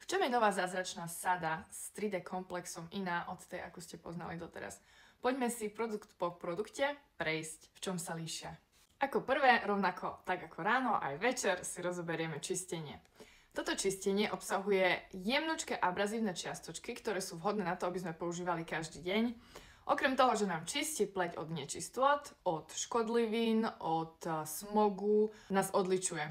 čom je nová zázračná sada s 3D komplexom iná od tej, ako ste poznali doteraz? Poďme si produkt po produkte prejsť, v čom sa líšia. Ako prvé, rovnako tak ako ráno, aj večer si rozoberieme čistenie. Toto čistenie obsahuje jemnučké abrazívne čiastočky, ktoré sú vhodné na to, aby sme používali každý deň. Okrem toho, že nám čistí pleť od nečistôt, od škodlivín, od smogu, nás odličuje.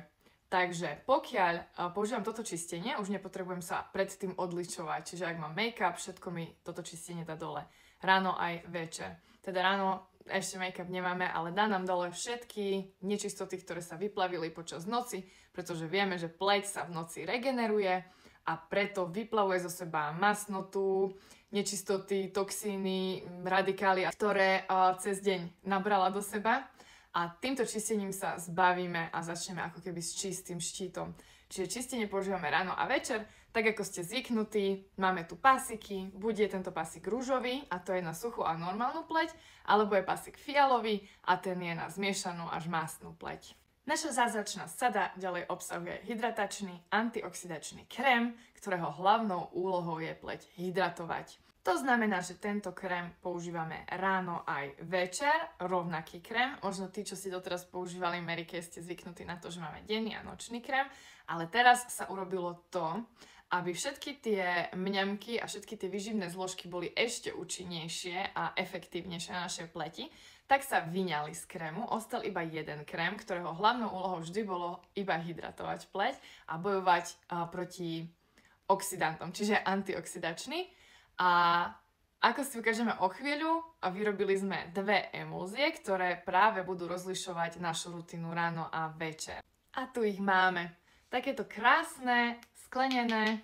Takže pokiaľ používam toto čistenie, už nepotrebujem sa predtým odličovať. Čiže ak mám make-up, všetko mi toto čistenie dá dole. Ráno aj večer. Teda ráno ešte make-up nemáme, ale dá nám dole všetky nečistoty, ktoré sa vyplavili počas noci, pretože vieme, že pleť sa v noci regeneruje a preto vyplavuje zo seba masnotu, nečistoty, toxíny, radikály, ktoré cez deň nabrala do seba. A týmto čistením sa zbavíme a začneme ako keby s čistým štítom. Čiže čistenie používame ráno a večer, tak ako ste zvyknutí. Máme tu pasiky, buď je tento pasik rúžový a to je na suchú a normálnu pleť, alebo je pasik fialový a ten je na zmiešanú až mastnú pleť. Naša zázračná sada ďalej obsahuje hydratačný antioxidačný krém, ktorého hlavnou úlohou je pleť hydratovať. To znamená, že tento krém používame ráno aj večer, rovnaký krém. Možno tí, čo si doteraz používali Mary Kay, ste zvyknutí na to, že máme denný a nočný krém, ale teraz sa urobilo to, aby všetky tie mňamky a všetky tie výživné zložky boli ešte účinnejšie a efektívnejšie na našej pleti, tak sa vyňali z krému, ostal iba jeden krém, ktorého hlavnou úlohou vždy bolo iba hydratovať pleť a bojovať proti oxidantom, čiže antioxidačný. A ako si ukážeme o chvíľu, vyrobili sme dve emulzie, ktoré práve budú rozlišovať našu rutinu ráno a večer. A tu ich máme. Takéto krásne, sklenené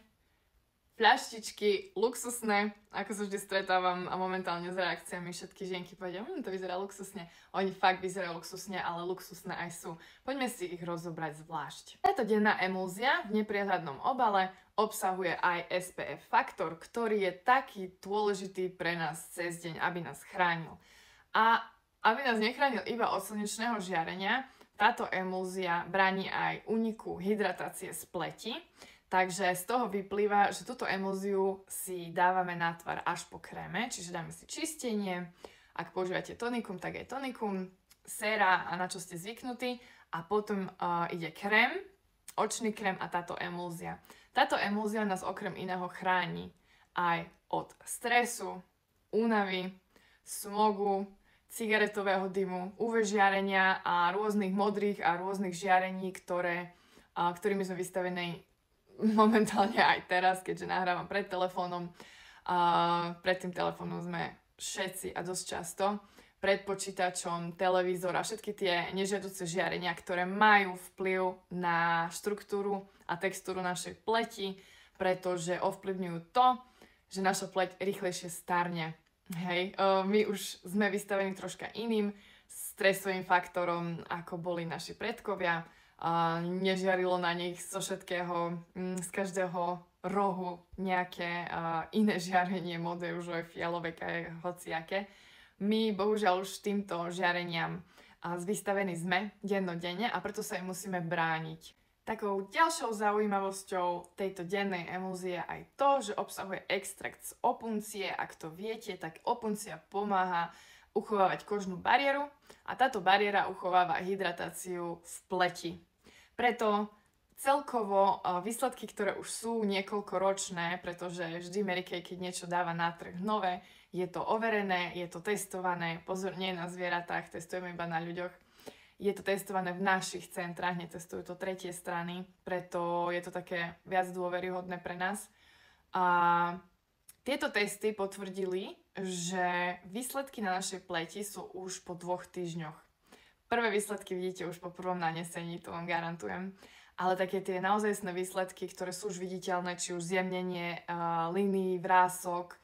fľaštičky, luxusné, ako sa vždy stretávam a momentálne s reakciami všetky žienky povedia, to vyzerá luxusne. Oni fakt vyzerajú luxusne, ale luxusné aj sú. Poďme si ich rozobrať zvlášť. Táto denná emúzia v nepriehľadnom obale obsahuje aj SPF faktor, ktorý je taký dôležitý pre nás cez deň, aby nás chránil. A aby nás nechránil iba od slnečného žiarenia, táto emúzia bráni aj úniku hydratácie z pleti. Takže z toho vyplýva, že túto emúziu si dávame na tvár až po kréme, čiže dáme si čistenie, ak používate tonikum, tak aj tonikum, séra a na čo ste zvyknutí a potom ide krém, očný krém a táto emúzia. Táto emúzia nás okrem iného chráni aj od stresu, únavy, smogu, cigaretového dymu, UV žiarenia a rôznych modrých a rôznych žiarení, ktorými sme vystavení momentálne aj teraz, keďže nahrávam pred telefónom. Pred tým telefónom sme všetci a dosť často pred počítačom, televízor a všetky tie nežiaduce žiarenia, ktoré majú vplyv na štruktúru a textúru našej pleti, pretože ovplyvňujú to, že naša pleť rýchlejšie starne. Hej, my už sme vystavení troška iným stresovým faktorom, ako boli naši predkovia. Nežiarilo na nich zo všetkého, z každého rohu nejaké iné žiarenie, modré, rúžové, fialové, hociaké. My bohužiaľ už týmto žiareniam vystavení sme dennodenne a preto sa im musíme brániť. Takou ďalšou zaujímavosťou tejto dennej emúzie je aj to, že obsahuje extrakt z opuncie. Ak to viete, tak opuncia pomáha uchovávať kožnú bariéru a táto bariéra uchováva hydratáciu v pleti. Preto celkovo výsledky, ktoré už sú niekoľkoročné, pretože vždy Mary Kay, keď niečo dáva na trh nové, je to overené, je to testované, pozor, nie na zvieratách, testujeme iba na ľuďoch. Je to testované v našich centrách, netestujú to tretie strany, preto je to také viac dôveryhodné pre nás. A tieto testy potvrdili, že výsledky na našej pleti sú už po 2 týždňoch. Prvé výsledky vidíte už po prvom nanesení, to vám garantujem. Ale také tie naozajstné výsledky, ktoré sú už viditeľné, či už zjemnenie línií, vrások,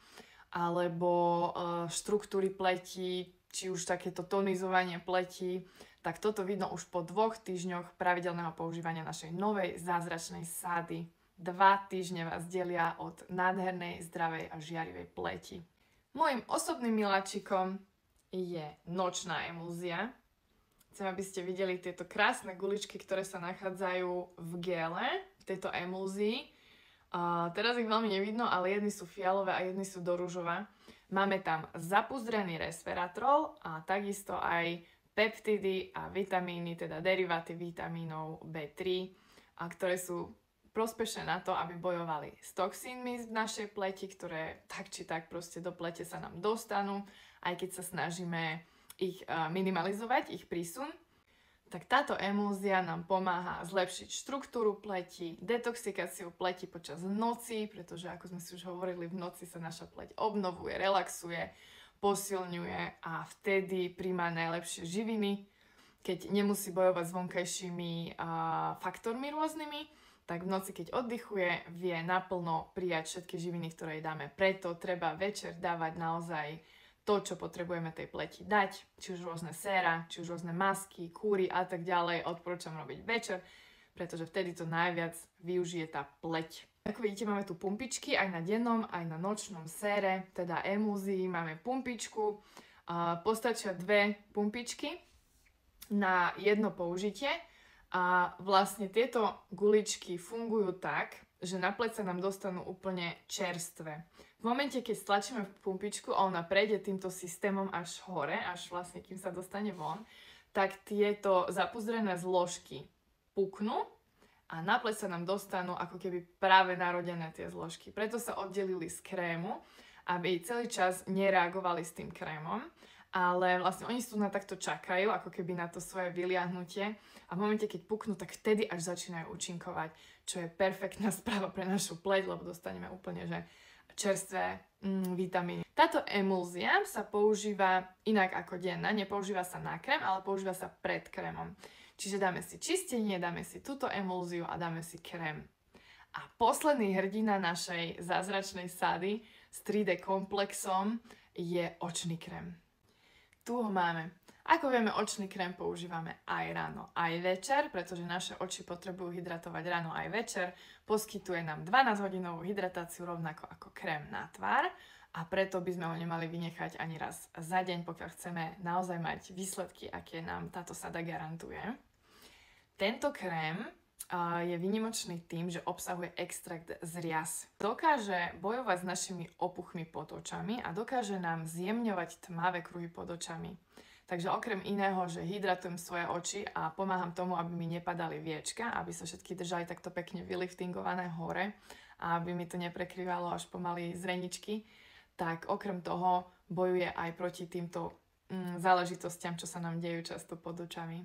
alebo štruktúry pleti, či už takéto tonizovanie pleti, tak toto vidno už po 2 týždňoch pravidelného používania našej novej zázračnej sády. 2 týždne vás delia od nádhernej, zdravej a žiarivej pleti. Môjim osobným miláčikom je nočná emúzia. Chcem, aby ste videli tieto krásne guličky, ktoré sa nachádzajú v gele, v tejto emúzii. Teraz ich veľmi nevidno, ale jedni sú fialové a jedni sú do ružova. Máme tam zapúzdrený resveratrol a takisto aj peptidy a vitamíny, teda deriváty vitamínov B3, ktoré sú prospešné na to, aby bojovali s toxínmi v našej pleti, ktoré tak či tak proste do plete sa nám dostanú, aj keď sa snažíme ich minimalizovať, ich prísun. Tak táto emúzia nám pomáha zlepšiť štruktúru pleti, detoxikáciu pleti počas noci, pretože ako sme si už hovorili, v noci sa naša pleť obnovuje, relaxuje, posilňuje a vtedy príjma najlepšie živiny. Keď nemusí bojovať s vonkajšími faktormi rôznymi, tak v noci, keď oddychuje, vie naplno prijať všetky živiny, ktoré jej dáme. Preto treba večer dávať naozaj to, čo potrebujeme tej pleti dať, či už rôzne séra, či už rôzne masky, kúry a tak ďalej, odporúčam robiť večer, pretože vtedy to najviac využije tá pleť. Ako vidíte, máme tu pumpičky aj na dennom, aj na nočnom sére, teda emúzii, máme pumpičku, postačia 2 pumpičky na jedno použitie a vlastne tieto guličky fungujú tak, že na pleť sa nám dostanú úplne čerstvé. V momente, keď stlačíme pumpičku a ona prejde týmto systémom až hore, až vlastne kým sa dostane von, tak tieto zapúzdrené zložky puknú a na pleť sa nám dostanú ako keby práve narodené tie zložky. Preto sa oddelili z krému, aby celý čas nereagovali s tým krémom, ale vlastne oni sú na takto čakajú, ako keby na to svoje vyliahnutie a v momente, keď puknú, tak vtedy až začínajú účinkovať, čo je perfektná správa pre našu pleť, lebo dostaneme úplne, že čerstvé vitamíny. Táto emulzia sa používa inak ako denná, nepoužíva sa na krém, ale používa sa pred krémom. Čiže dáme si čistenie, dáme si túto emulziu a dáme si krém. A posledný hrdina našej zázračnej sady s 3D komplexom je očný krém. Tu ho máme. Ako vieme, očný krém používame aj ráno, aj večer, pretože naše oči potrebujú hydratovať ráno aj večer. Poskytuje nám 12-hodinovú hydratáciu rovnako ako krém na tvár a preto by sme ho nemali vynechať ani raz za deň, pokiaľ chceme naozaj mať výsledky, aké nám táto sada garantuje. Tento krém je výnimočný tým, že obsahuje extrakt z rias. Dokáže bojovať s našimi opuchmi pod očami a dokáže nám zjemňovať tmavé kruhy pod očami. Takže okrem iného, že hydratujem svoje oči a pomáham tomu, aby mi nepadali viečka, aby sa všetky držali takto pekne vyliftingované hore a aby mi to neprekryvalo až pomaly zreničky, tak okrem toho bojuje aj proti týmto záležitostiam, čo sa nám dejú často pod očami.